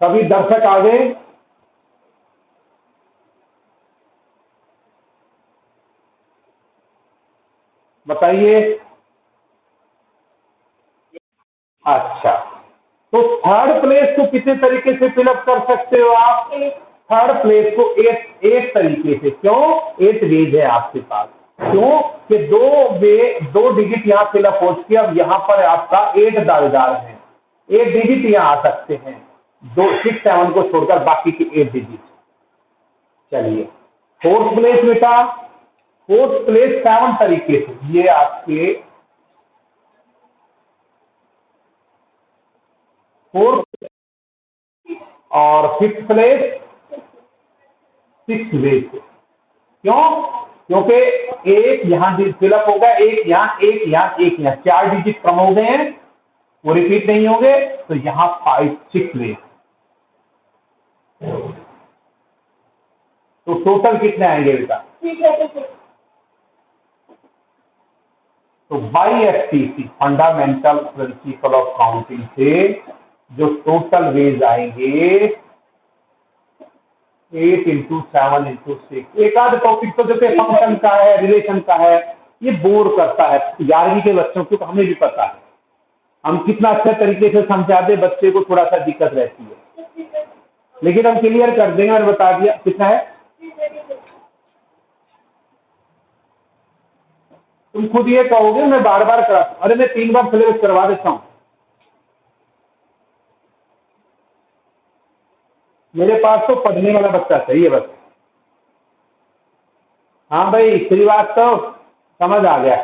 सभी दर्शक आ गए? बताइए। अच्छा, तो थर्ड प्लेस को कितने तरीके से फिलअप कर सकते हो आप? थर्ड प्लेस को एट तरीके से। क्यों? 8 वेज है आपके पास। क्यों कि दो डिजिट यहाँ फिलअप हो चुके, अब यहाँ पर आपका 8 दावेदार हैं। 8 डिजिट यहाँ आ सकते हैं, 6 7 को छोड़कर बाकी के 8 डिजिट। चलिए, फोर्थ प्लेस बेटा, फोर्थ प्लेस 7 तरीके से। ये आपके फोर्थ, और फिफ्थ प्लेस 6 वे से। क्यों? क्योंकि एक यहां फिलअप होगा, एक यहां, एक यहां, एक यहां, 4 डिजिट कम हो गए हैं, वो रिपीट नहीं होंगे, तो यहां 5 6 वे। तो टोटल कितने आएंगे बेटा? तो by FTC, fundamental principle of counting से जो टोटल वेज आएंगे 8 इंटू 7 इंटू 6। एक आध टॉपिक तो जैसे फंक्शन का है, रिलेशन का है, ये बोर करता है 11वीं के बच्चों को, तो हमें भी पता है। हम कितना अच्छे तरीके से समझा दे, बच्चे को थोड़ा सा दिक्कत रहती है, लेकिन हम क्लियर कर देंगे। और बता दिया कितना है, तुम खुद ये कहोगे मैं बार बार करा, अरे मैं 3 बार सिलेबस करवा देता हूँ। मेरे पास तो पढ़ने वाला बच्चा चाहिए बस। हाँ भाई श्रीवास्तव, समझ आ गया।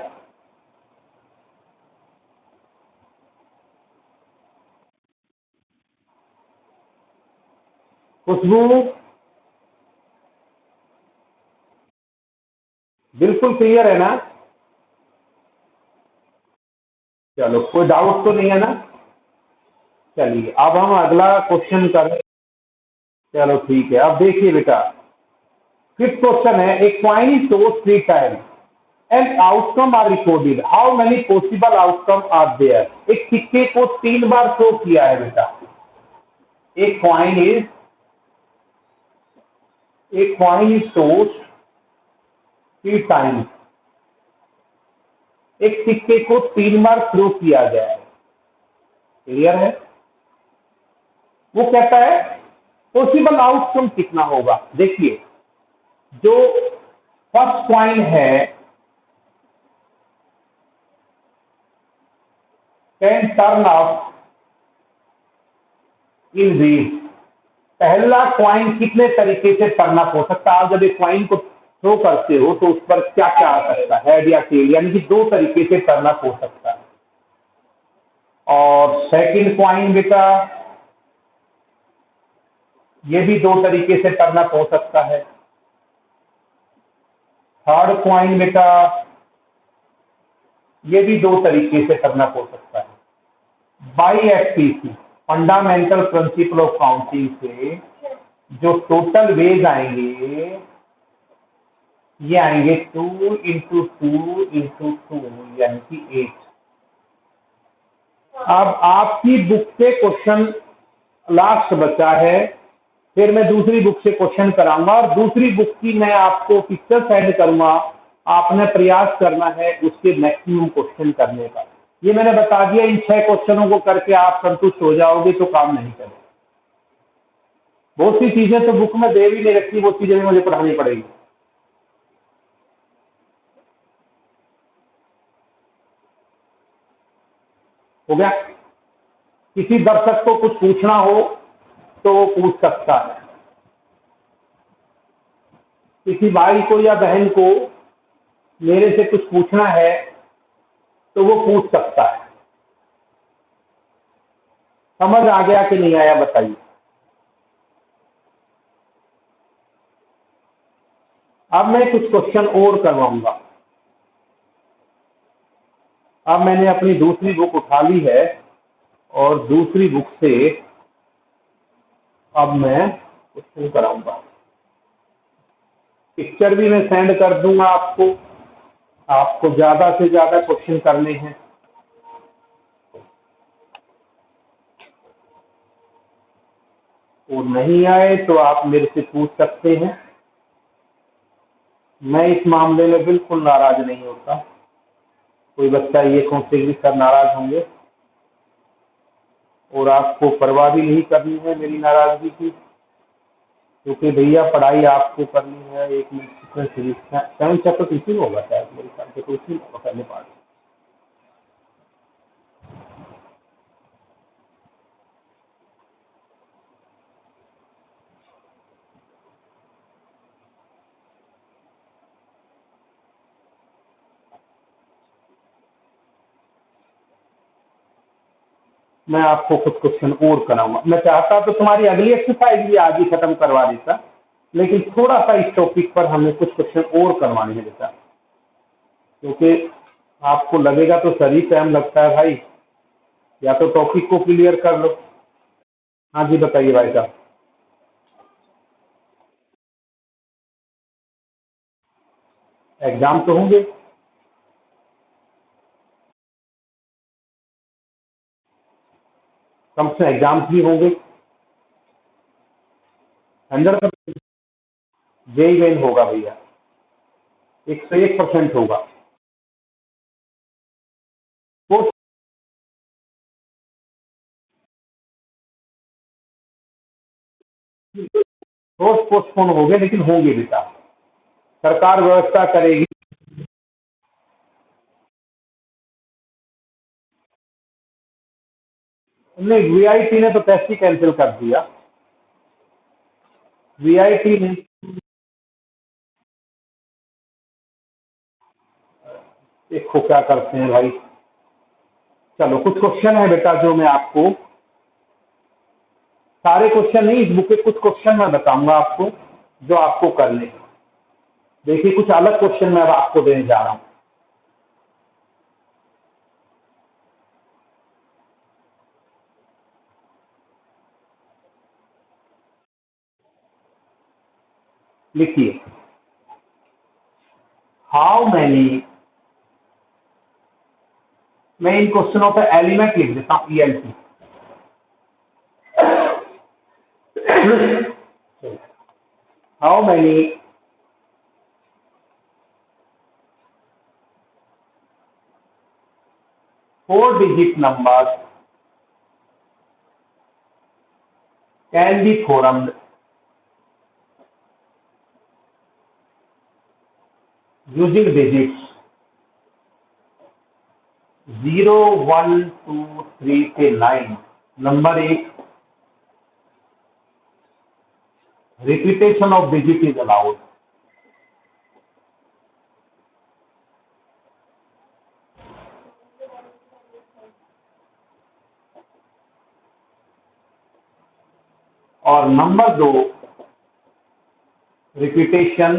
खुशबू, बिल्कुल क्लियर है ना? चलो, कोई डाउट तो नहीं है ना? चलिए, अब हम अगला क्वेश्चन करें। चलो ठीक है, अब देखिए बेटा, फिफ्थ क्वेश्चन है, a coin is showed 3 time and outcome are recorded, how many possible outcome are there? एक सिक्के को 3 बार शो किया है बेटा। A coin is showed 3 times, एक सिक्के को 3 बार थ्रो किया गया है। क्लियर है? वो कहता है पॉसिबल आउटकम कितना होगा। देखिए, जो फर्स्ट कॉइन है can turn up in read, पहला क्वाइन कितने तरीके से टर्न अप हो सकता है? आप जब एक क्वाइन को थ्रो करते हो तो उस पर क्या क्या आ सकता है, हेड या टेल, यानी कि 2 तरीके से टर्न अप हो सकता है। और सेकंड क्वाइन बेटा, ये भी 2 तरीके से टर्न अप हो सकता है। थर्ड क्वाइन बेटा, ये भी 2 तरीके से टर्न अप हो सकता है। By FTC, fundamental principle of counting से जो टोटल वेज आएंगे, ये आएंगे 2 इंटू 2 इंटू 2, यानी कि 8। अब आपकी बुक से क्वेश्चन लास्ट बचा है, फिर मैं दूसरी बुक से क्वेश्चन कराऊंगा, और दूसरी बुक की मैं आपको पिक्चर सेंड करूंगा। आपने प्रयास करना है उसके मैक्सिमम क्वेश्चन करने का। ये मैंने बता दिया, इन 6 क्वेश्चनों को करके आप संतुष्ट हो जाओगे तो काम नहीं करें। बहुत सी चीजें तो बुक में दे भी नहीं रखी, वो चीजें भी मुझे पढ़ानी पड़ेगी। हो गया? किसी दर्शक को कुछ पूछना हो तो वो पूछ सकता है, किसी भाई को या बहन को मेरे से कुछ पूछना है तो वो पूछ सकता है। समझ आ गया कि नहीं आया बताइए? अब मैं कुछ क्वेश्चन और करवाऊंगा। अब मैंने अपनी दूसरी बुक उठा ली है, और दूसरी बुक से अब मैं क्वेश्चन कराऊंगा। पिक्चर भी मैं सेंड कर दूंगा आपको। आपको ज्यादा से ज्यादा क्वेश्चन करने हैं। और नहीं आए तो आप मेरे से पूछ सकते हैं। मैं इस मामले में बिल्कुल नाराज नहीं होता। कोई बच्चा ये सोच के कि सर नाराज होंगे, और आपको परवाह भी नहीं करनी है मेरी नाराजगी की, क्योंकि भैया पढ़ाई आपको करनी है। 1 मिनट सीरीज 7 चैप्टर तो इसी में होगा शायद, मेरे ख्याल से तो इसी में होगा पहले पार्ट। मैं आपको कुछ क्वेश्चन और कराऊंगा। मैं चाहता तो तुम्हारी अगली एक्सरसाइज भी आज ही खत्म करवा देता, लेकिन थोड़ा सा इस टॉपिक पर हमें कुछ क्वेश्चन और करवाने हैं बेटा, क्योंकि आपको लगेगा तो सही टाइम लगता है भाई, या तो टॉपिक को क्लियर कर लो। हाँ जी बताइए भाई साहब। एग्जाम तो होंगे, कम से एग्जाम भी होंगे। 100% जेई मेन होगा भैया, 101% होगा। पोस्ट पोस्टपोन हो गए, लेकिन होंगे बेटा, सरकार व्यवस्था करेगी। नहीं, वीआईटी ने तो टेस्ट ही कैंसिल कर दिया। वीआईटी ने, देखो क्या करते हैं भाई। चलो कुछ क्वेश्चन है बेटा जो मैं आपको, सारे क्वेश्चन नहीं इस बुक के, कुछ क्वेश्चन मैं बताऊंगा आपको जो आपको करने हैं। देखिए कुछ अलग क्वेश्चन मैं अब आपको देने जा रहा हूं। लिखिए, हाउ मैनी, मैं इन क्वेश्चनों पे एलिमेंट लिख देता हूं, ELT। How many 4 digit numbers can be formed using digits 0, 1, 2, 3 से 9। Number 1, repetition of digit is allowed. और number 2, repetition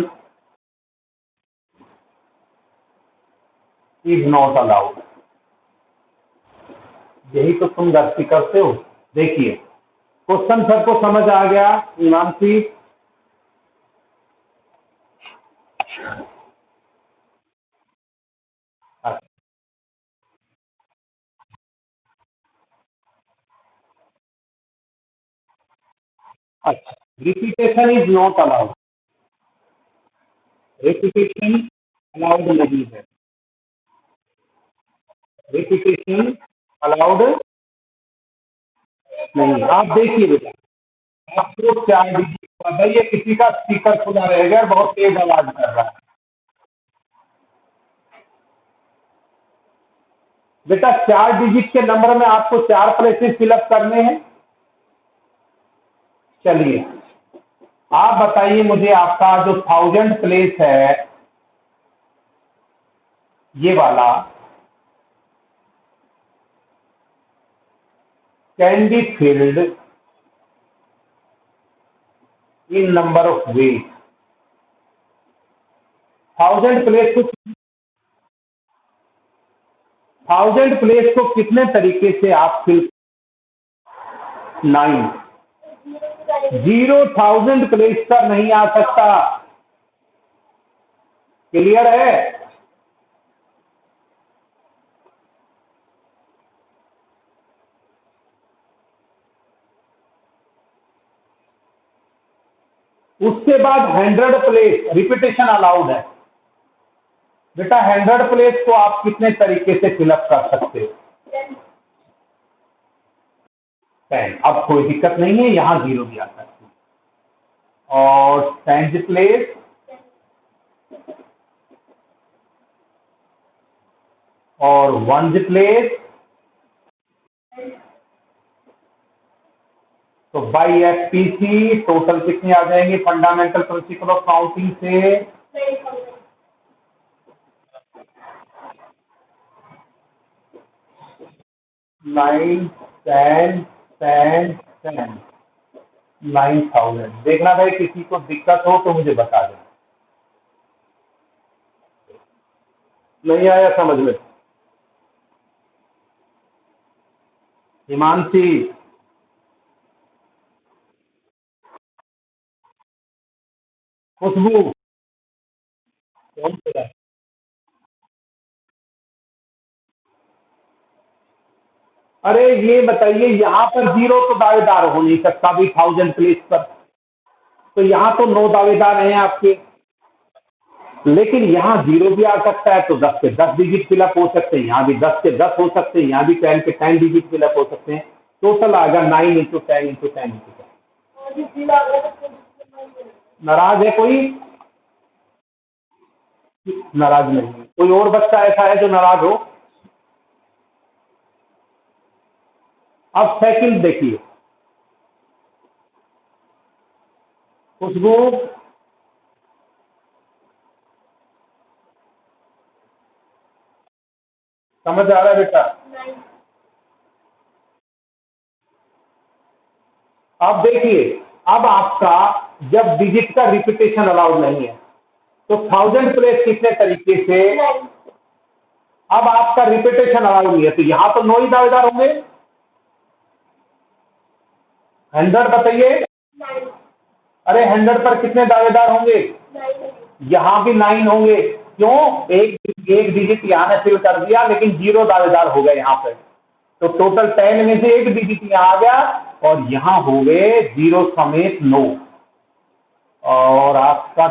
is not allowed. यही तो तुम गलती करते हो। देखिए क्वेश्चन सर को समझ आ गया ईमानसी? अच्छा, repetition is not allowed, repetition allowed नहीं है, रिपीटेशन अलाउड नहीं। आप देखिए बेटा, आपको 4 डिजिट बताइए, किसी का स्पीकर खुला रहेगा, बहुत तेज आवाज कर रहा है बेटा। 4 डिजिट के नंबर में आपको 4 प्लेसेस फिलअप करने हैं। चलिए आप बताइए मुझे, आपका जो 1000 प्लेस है ये वाला, can be filled in number of ways. 1000 place को, 1000 प्लेस को कितने तरीके से आप फिल? 9। 0,000 प्लेस पर नहीं आ सकता। क्लियर है? उसके बाद 100 प्लेस रिपीटेशन अलाउड है बेटा। 100 प्लेस को आप कितने तरीके से फिलअप कर सकते हो? 10। अब कोई दिक्कत नहीं है, यहां 0 भी आ सकती है। और 10 प्लेस और 1 प्लेस, तो बाई एफपीसी टोटल कितने आ जाएंगे फंडामेंटल प्रिंसिपल ऑफ काउंटिंग से? 9, 10, 10, 10, 9000। देखना भाई किसी को दिक्कत हो तो मुझे बता दें। नहीं आया समझ में? हिमांशी, खुशबू, कौन बोला? अरे ये बताइए, यहाँ पर 0 तो दावेदार हो नहीं सकता भी 1000 प्लेस पर, तो यहाँ तो 9 दावेदार हैं आपके। लेकिन यहाँ 0 भी आ सकता है, तो 10 के 10 डिजिट फिलअप हो सकते हैं, यहाँ भी 10 के 10 हो सकते हैं, यहाँ भी 10 के 10 डिजिट फिलअप हो सकते हैं। टोटल आएगा 9 × 10 × 10 × 10। नाराज है कोई? नाराज नहीं है। कोई और बच्चा ऐसा है जो नाराज हो? अब सेकंड देखिए, खुशबू, समझ आ रहा है बेटा? अब देखिए, अब आपका जब डिजिट का रिपीटेशन अलाउड नहीं है तो 1000 प्लेस कितने तरीके से? अब आपका रिपीटेशन अलाउड नहीं है तो यहां तो 9 ही दावेदार होंगे। 100 बताइए। अरे 100 पर कितने दावेदार होंगे? यहां भी 9 होंगे। क्यों? एक डिजिट यहां ने फिल कर दिया, लेकिन 0 दावेदार हो गए यहां पे, तो टोटल 10 में से एक डिजिट यहां आ गया और यहां हो गए 0 समेत 9। और आपका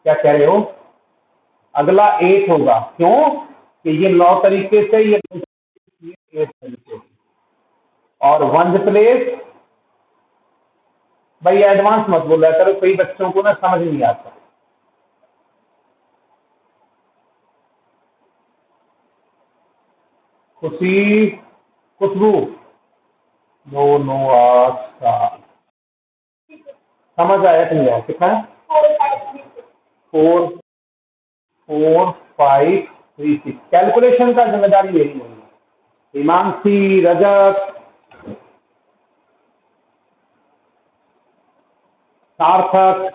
क्या कह रहे हो? अगला 8 होगा। क्यों? कि ये 9 तरीके से, ये 8 तरीके से। और 1 प्लेस, भाई एडवांस मत बोला करो, कई बच्चों को ना समझ नहीं आता। खुशी, खुशबू, 9, 9, 8, 7। समझ आया कि नहीं आया? कितना है? 4, 4, 5, 3, 6। कैलकुलेशन का जिम्मेदारी मेरी नहीं है। हिमांशी, रजत, सार्थक,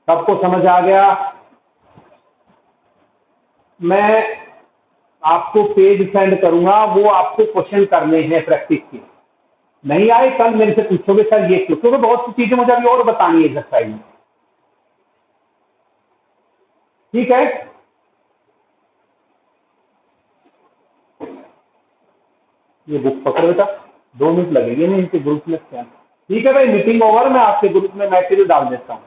सबको समझ आ गया? मैं आपको पेज सेंड करूंगा, वो आपको क्वेश्चन करने हैं प्रैक्टिस के। नहीं आए कल मेरे से पूछोगे सर ये क्यों, क्योंकि बहुत सी चीजें मुझे अभी और बतानी है एक्सरसाइज में। ठीक है, ये बुक पकड़ो बेटा, 2 मिनट लगेंगे नहीं इनके ग्रुप में स्कैन। ठीक है भाई, मीटिंग ओवर, मैं आपके ग्रुप में मैसेज डाल देता हूँ।